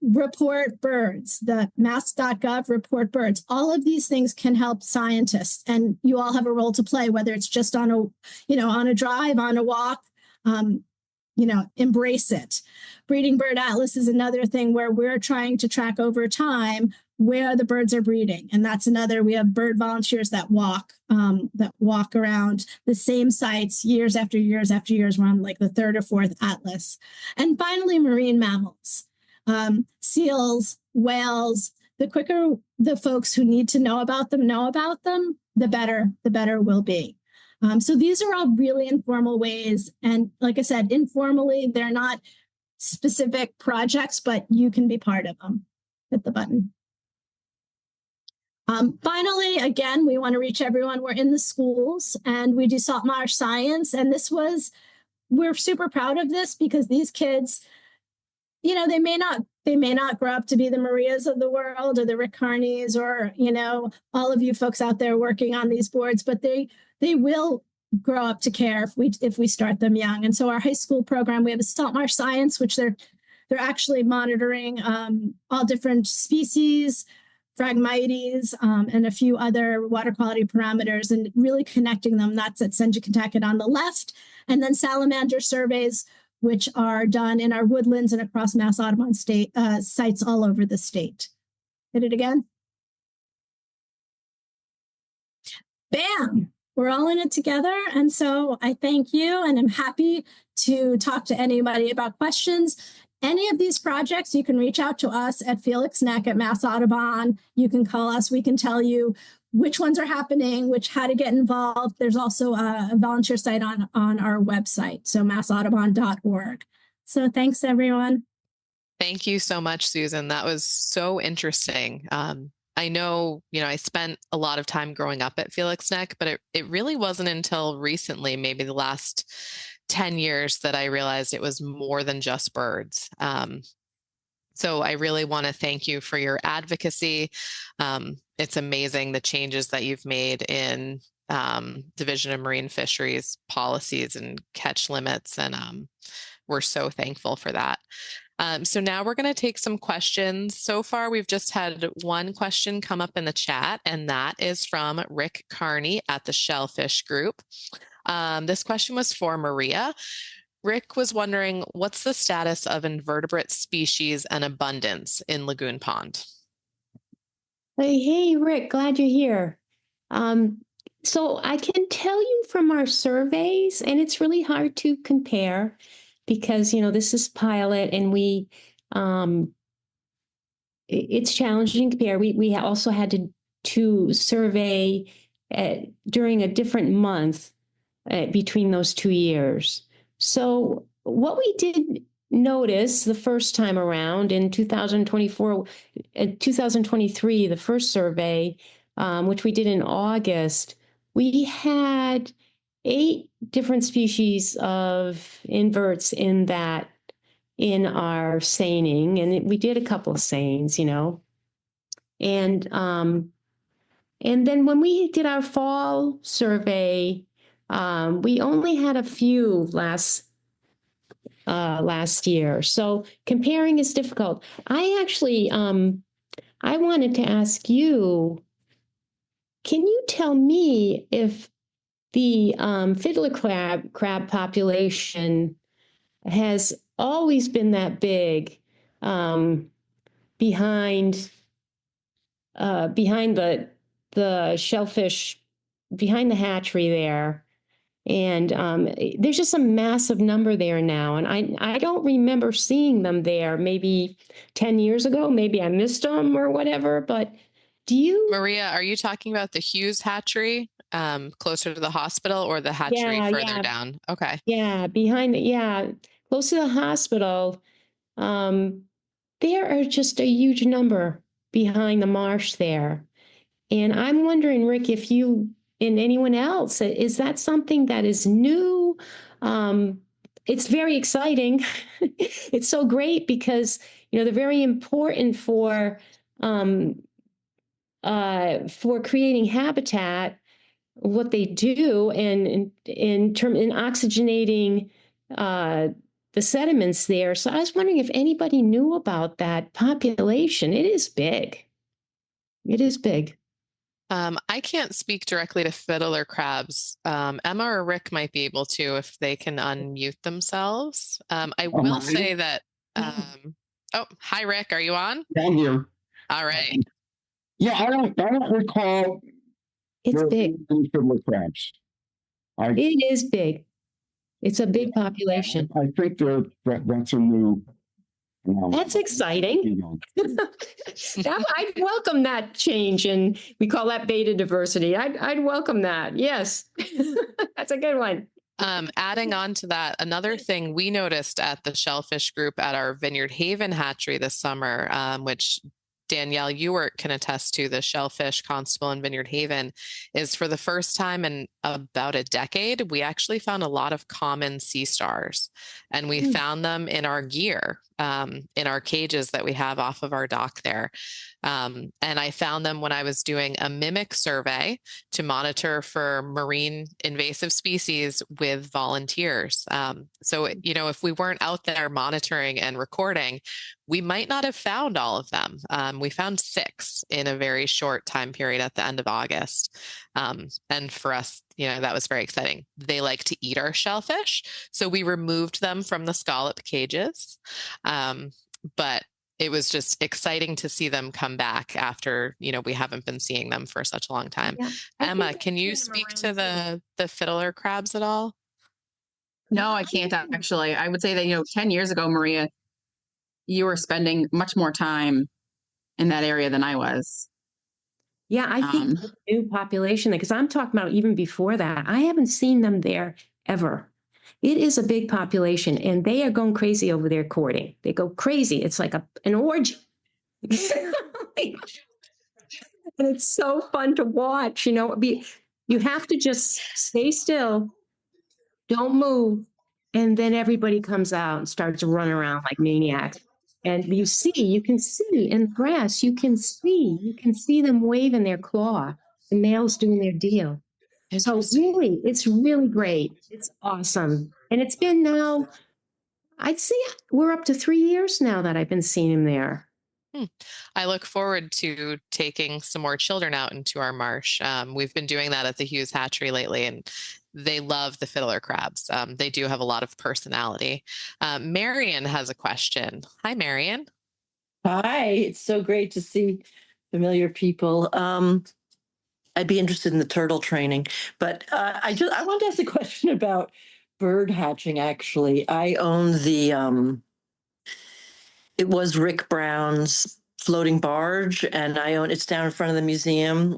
Report birds, the mass.gov report birds. All of these things can help scientists, and you all have a role to play, whether it's just on a drive, on a walk, embrace it. Breeding Bird Atlas is another thing where we're trying to track over time where the birds are breeding. And that's another, we have bird volunteers that walk around the same sites years after years after years. We're on like the third or fourth atlas. And finally, marine mammals, seals, whales. The quicker the folks who need to know about them, the better we'll be. So these are all really informal ways. And like I said, informally, they're not specific projects, but you can be part of them. Hit the button. Finally, again, we want to reach everyone. We're in the schools and we do salt marsh science. And we're super proud of this because these kids, you know, they may not grow up to be the Marias of the world or the Rick Carneys or, you know, all of you folks out there working on these boards, but they will grow up to care if we start them young. And so our high school program, we have a salt marsh science, which they're actually monitoring all different species, Phragmites, and a few other water quality parameters and really connecting them. That's at Senjakantaket on the left. And then salamander surveys, which are done in our woodlands and across Mass Audubon state sites all over the state. Hit it again. Bam! We're all in it together. And so I thank you and I'm happy to talk to anybody about questions. Any of these projects, you can reach out to us at Felix Neck at Mass Audubon. You can call us. We can tell you which ones are happening, how to get involved. There's also a volunteer site on our website, so massaudubon.org. So thanks, everyone. Thank you so much, Susan. That was so interesting. I know, I spent a lot of time growing up at Felix Neck, but it really wasn't until recently, maybe the last 10 years, that I realized it was more than just birds. So I really want to thank you for your advocacy. It's amazing the changes that you've made in Division of Marine Fisheries policies and catch limits, and we're so thankful for that. So now we're going to take some questions. So far, we've just had one question come up in the chat, and that is from Rick Carney at the Shellfish Group. This question was for Maria. Rick was wondering, what's the status of invertebrate species and abundance in Lagoon Pond? Hey, Rick, glad you're here. So I can tell you from our surveys, and it's really hard to compare because, this is pilot and it's challenging to compare. We also had to survey during a different month between those 2 years. So what we did notice the first time around in 2023, the first survey, which we did in August, we had 8 different species of inverts in our seining, and we did a couple of seines, and then when we did our fall survey, we only had a few last year. So comparing is difficult. I actually, I wanted to ask you, can you tell me if the fiddler crab population has always been that big behind the shellfish, behind the hatchery there? And there's just a massive number there now. And I don't remember seeing them there maybe 10 years ago. Maybe I missed them or whatever. But do you? Maria, are you talking about the Hughes hatchery closer to the hospital, or the hatchery further down? Okay. Yeah, close to the hospital. There are just a huge number behind the marsh there. And I'm wondering, Rick, if you and anyone else, is that something that is new? It's very exciting. It's so great because, they're very important for creating habitat, what they do, and in oxygenating the sediments there. So I was wondering if anybody knew about that population. It is big. It is big. I can't speak directly to fiddler crabs. Emma or Rick might be able to if they can unmute themselves. I will say that Oh, hi, Rick. Are you on? Down here. All right. Yeah, I don't recall It's there big. being fiddler crabs. I It is big. It's a big population. I think that's a new. That's exciting. I'd welcome that change, and we call that beta diversity. I'd welcome that. Yes, that's a good one. Adding on to that, another thing we noticed at the shellfish group at our Vineyard Haven hatchery this summer, which Danielle Ewart can attest to, the shellfish constable in Vineyard Haven, is for the first time in about a decade, we actually found a lot of common sea stars, and we found them in our gear, in our cages that we have off of our dock there. And I found them when I was doing a mimic survey to monitor for marine invasive species with volunteers. So, if we weren't out there monitoring and recording, we might not have found all of them. We found 6 in a very short time period at the end of August. And for us, that was very exciting. They like to eat our shellfish, so we removed them from the scallop cages. But it was just exciting to see them come back after, we haven't been seeing them for such a long time. Yeah. Emma, can you speak to the fiddler crabs at all? No, I can't actually. I would say that, 10 years ago, Maria, you were spending much more time in that area than I was. Yeah, I think the new population, because I'm talking about even before that, I haven't seen them there ever. It is a big population, and they are going crazy over there courting. They go crazy. It's like an orgy. And it's so fun to watch. You have to just stay still, don't move, and then everybody comes out and starts running around like maniacs. And you can see in the grass, you can see them waving their claw, the males doing their deal. So really, it's really great. It's awesome. And it's been now, I'd say we're up to 3 years now that I've been seeing him there. I look forward to taking some more children out into our marsh. We've been doing that at the Hughes Hatchery lately, and they love the fiddler crabs. They do have a lot of personality. Marion has a question. Hi, Marion. Hi, it's so great to see familiar people. I'd be interested in the turtle training, but I wanted to ask a question about bird hatching. Actually, I own it was Rick Brown's floating barge, and it's down in front of the museum,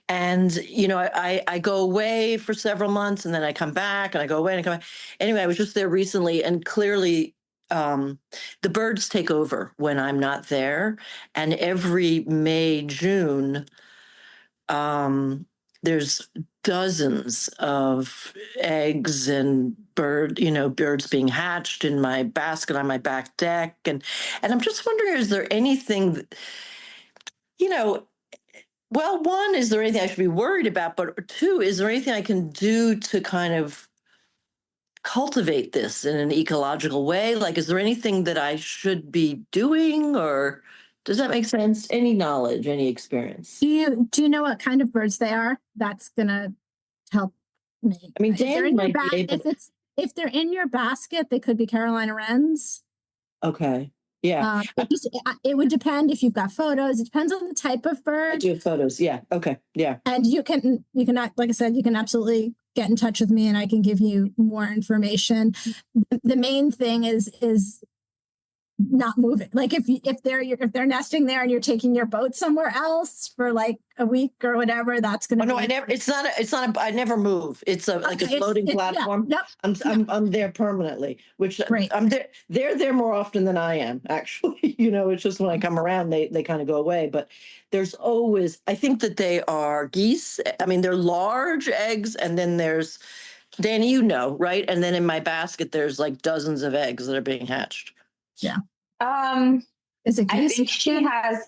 and I go away for several months, and then I come back, and I go away and I come back. Anyway, I was just there recently, and clearly the birds take over when I'm not there, and every May, June, there's dozens of eggs and birds being hatched in my basket on my back deck. And I'm just wondering, is there anything that, well, one, is there anything I should be worried about? But 2, is there anything I can do to kind of cultivate this in an ecological way? Like, is there anything that I should be doing, or does that make sense? Any knowledge, any experience? Do you know what kind of birds they are? That's gonna help me. I mean, Dan might be able. If they're in your basket, they could be Carolina wrens. Okay. Yeah. It would depend if you've got photos. It depends on the type of bird. I do have photos. Yeah. Okay. Yeah. And you can, like I said, you can absolutely get in touch with me, and I can give you more information. The main thing is not moving. Like if they're nesting there and you're taking your boat somewhere else for like a week or whatever, that's gonna. Oh, no, I never. It's not. I never move. It's like a floating platform. Yeah, I'm there permanently. Which right. I'm there. They're there more often than I am. Actually, it's just when I come around, they kind of go away. But there's always. I think that they are geese. I mean, they're large eggs, and then there's, Danny, right? And then in my basket, there's like dozens of eggs that are being hatched. Yeah. Is it geese? I think she has,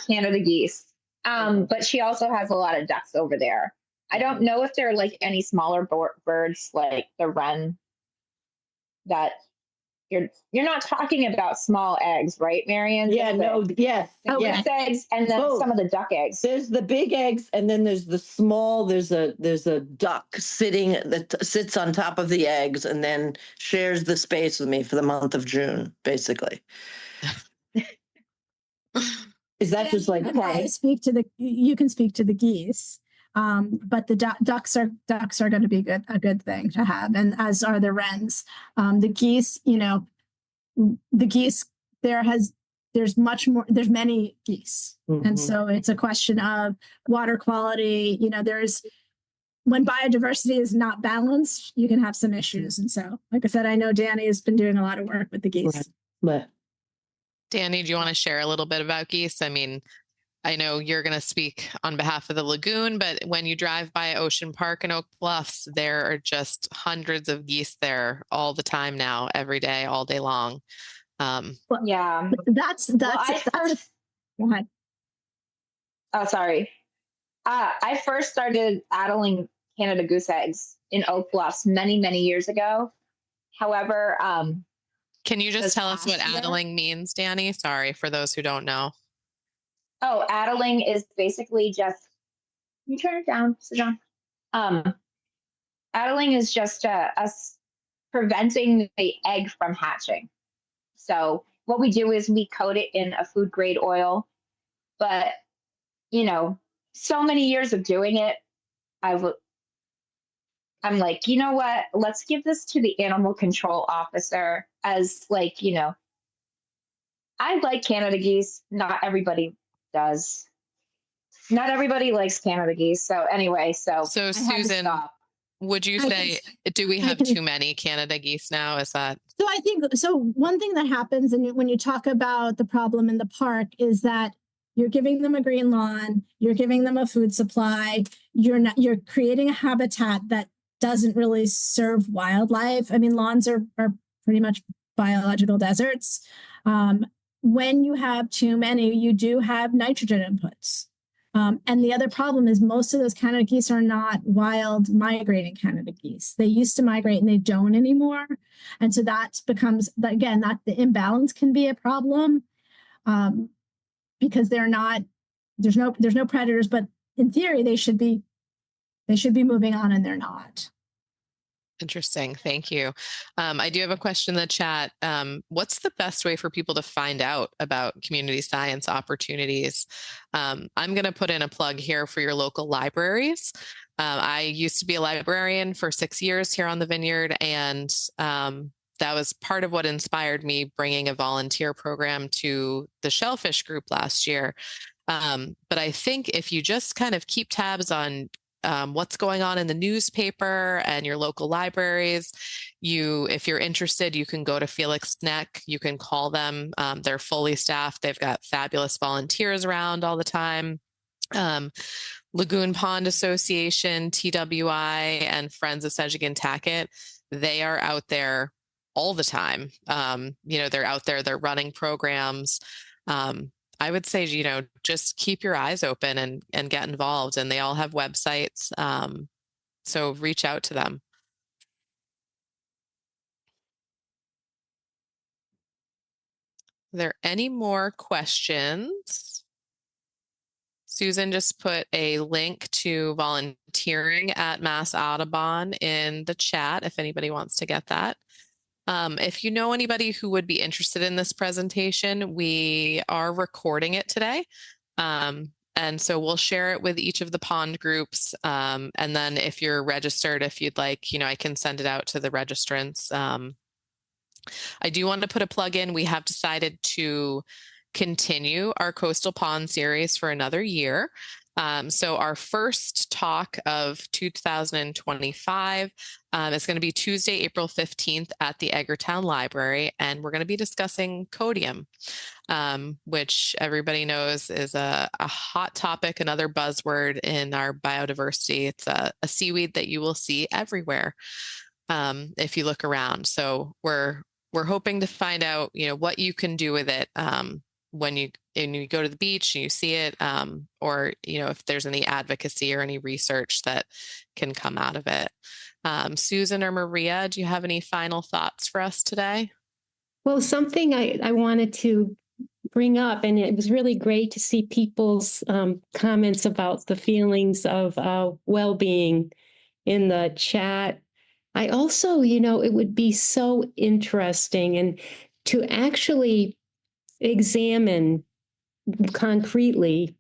Canada geese. But she also has a lot of ducks over there. I don't know if there are like any smaller birds like the wren that you're not talking about small eggs, right, Marion? Yeah, no, yes, The yes. goose eggs and then Both. some of the duck eggs. There's the big eggs, and then there's the small. There's a duck sitting that sits on top of the eggs, and then shares the space with me for the month of June, basically. Is that just like you can speak to the geese, but the ducks are going to be a good thing to have, and as are the wrens. The geese, the geese there's much more, there's many geese, and so it's a question of water quality. When biodiversity is not balanced, you can have some issues, and so, like I said, I know Danny has been doing a lot of work with the geese. Right. Danny, do you want to share a little bit about geese? I mean, I know you're going to speak on behalf of the lagoon, but when you drive by Ocean Park in Oak Bluffs, there are just hundreds of geese there all the time now, every day, all day long. Yeah. That's Go ahead. Oh, sorry. I first started addling Canada goose eggs in Oak Bluffs many, many years ago. However, can you just tell us what addling means, Danny? Sorry for those who don't know. Oh, addling is basically just, you turn it down, sit down. Addling is just us preventing the egg from hatching. So what we do is we coat it in a food grade oil, but so many years of doing it, I'm like, you know what? Let's give this to the animal control officer as I like Canada geese. Not everybody does. Not everybody likes Canada geese. So anyway, so Susan, would you say, do we have too many Canada geese now? Is that? So I think, one thing that happens when you talk about the problem in the park is that you're giving them a green lawn, you're giving them a food supply, you're creating a habitat that doesn't really serve wildlife. I mean, lawns are pretty much biological deserts. When you have too many, you do have nitrogen inputs. And the other problem is most of those Canada geese are not wild migrating Canada geese. They used to migrate and they don't anymore. And so that becomes, again, that the imbalance can be a problem. Because there's no predators, but in theory they should be moving on, and they're not. Interesting. Thank you. I do have a question in the chat. What's the best way for people to find out about community science opportunities? I'm going to put in a plug here for your local libraries. I used to be a librarian for 6 years here on the Vineyard, and that was part of what inspired me bringing a volunteer program to the Shellfish group last year. But I think if you just kind of keep tabs on what's going on in the newspaper and your local libraries, if you're interested, you can go to Felix Neck. You can call them. They're fully staffed. They've got fabulous volunteers around all the time. Lagoon Pond Association, TWI, and Friends of Sedgwick Tackett, they are out there all the time. They're out there, they're running programs. I would say, just keep your eyes open and get involved, and they all have websites. So reach out to them. Are there any more questions? Susan just put a link to volunteering at Mass Audubon in the chat if anybody wants to get that. If you know anybody who would be interested in this presentation, we are recording it today. And so we'll share it with each of the pond groups. And then if you're registered, if you'd like, I can send it out to the registrants. I do want to put a plug in. We have decided to continue our Coastal Pond series for another year. So our first talk of 2025 is going to be Tuesday, April 15th at the Eggertown Library, and we're going to be discussing codium, which everybody knows is a hot topic, another buzzword in our biodiversity. It's a seaweed that you will see everywhere if you look around. So we're hoping to find out, what you can do with it when you go to the beach and you see it, or if there's any advocacy or any research that can come out of it. Susan or Maria, do you have any final thoughts for us today? Well, something I wanted to bring up, and it was really great to see people's comments about the feelings of well-being in the chat. I also, it would be so interesting and to actually examine concretely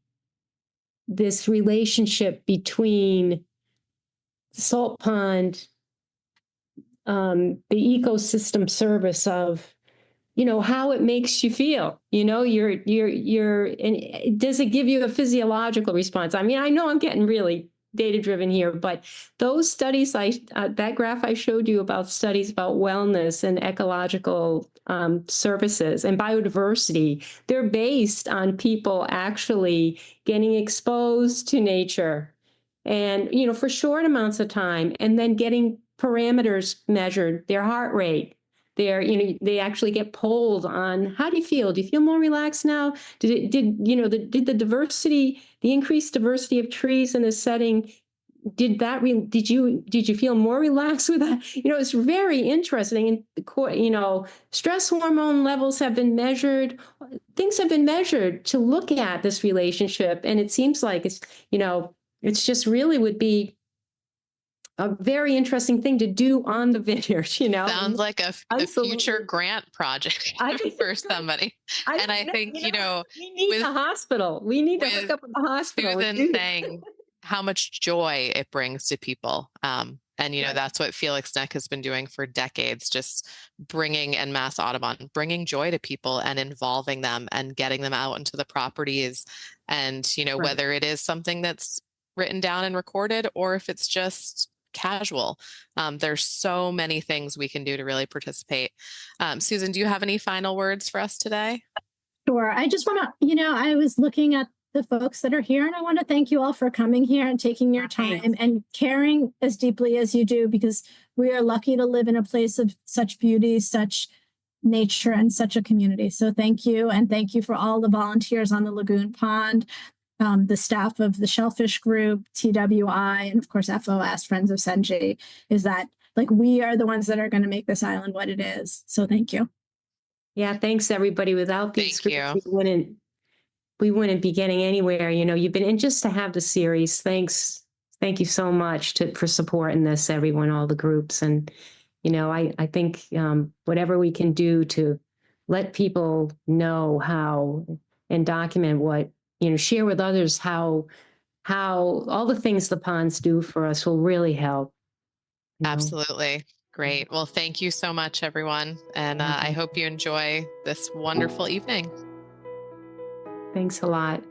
this relationship between salt pond, the ecosystem service of, how it makes you feel. And does it give you a physiological response? I mean, I know I'm getting really data driven here, but those studies, that graph I showed you about studies about wellness and ecological services and biodiversity, they're based on people actually getting exposed to nature and, for short amounts of time, and then getting parameters measured, their heart rate, they actually get polled on how do you feel? Do you feel more relaxed now? Did the diversity, the increased diversity of trees in a setting, did you feel more relaxed with that? It's very interesting. And stress hormone levels have been measured. Things have been measured to look at this relationship, and it seems like it's just really would be a very interesting thing to do on the vineyard, Sounds like a Absolutely. future grant project for somebody. And I think, we need the hospital. We need to hook up with the hospital. Susan saying how much joy it brings to people. And, that's what Felix Neck has been doing for decades, just bringing, and Mass Audubon, bringing joy to people and involving them and getting them out into the properties. And, Right. whether it is something that's written down and recorded or if it's just casual. There's so many things we can do to really participate. Susan, do you have any final words for us today? Sure. I just want to, I was looking at the folks that are here, and I want to thank you all for coming here and taking your time and caring as deeply as you do, because we are lucky to live in a place of such beauty, such nature, and such a community. So thank you. And thank you for all the volunteers on the Lagoon Pond, the staff of the Shellfish Group, TWI, and of course, FOS, Friends of Senji, is that we are the ones that are going to make this island what it is. So thank you. Yeah, thanks everybody. Without these groups, we wouldn't be getting anywhere. You've been, and just to have the series, thank you so much for supporting this, everyone, all the groups. And, I think whatever we can do to let people know how and document what, share with others how all the things the ponds do for us will really help. Absolutely. Great. Well, thank you so much, everyone. And I hope you enjoy this wonderful evening. Thanks a lot.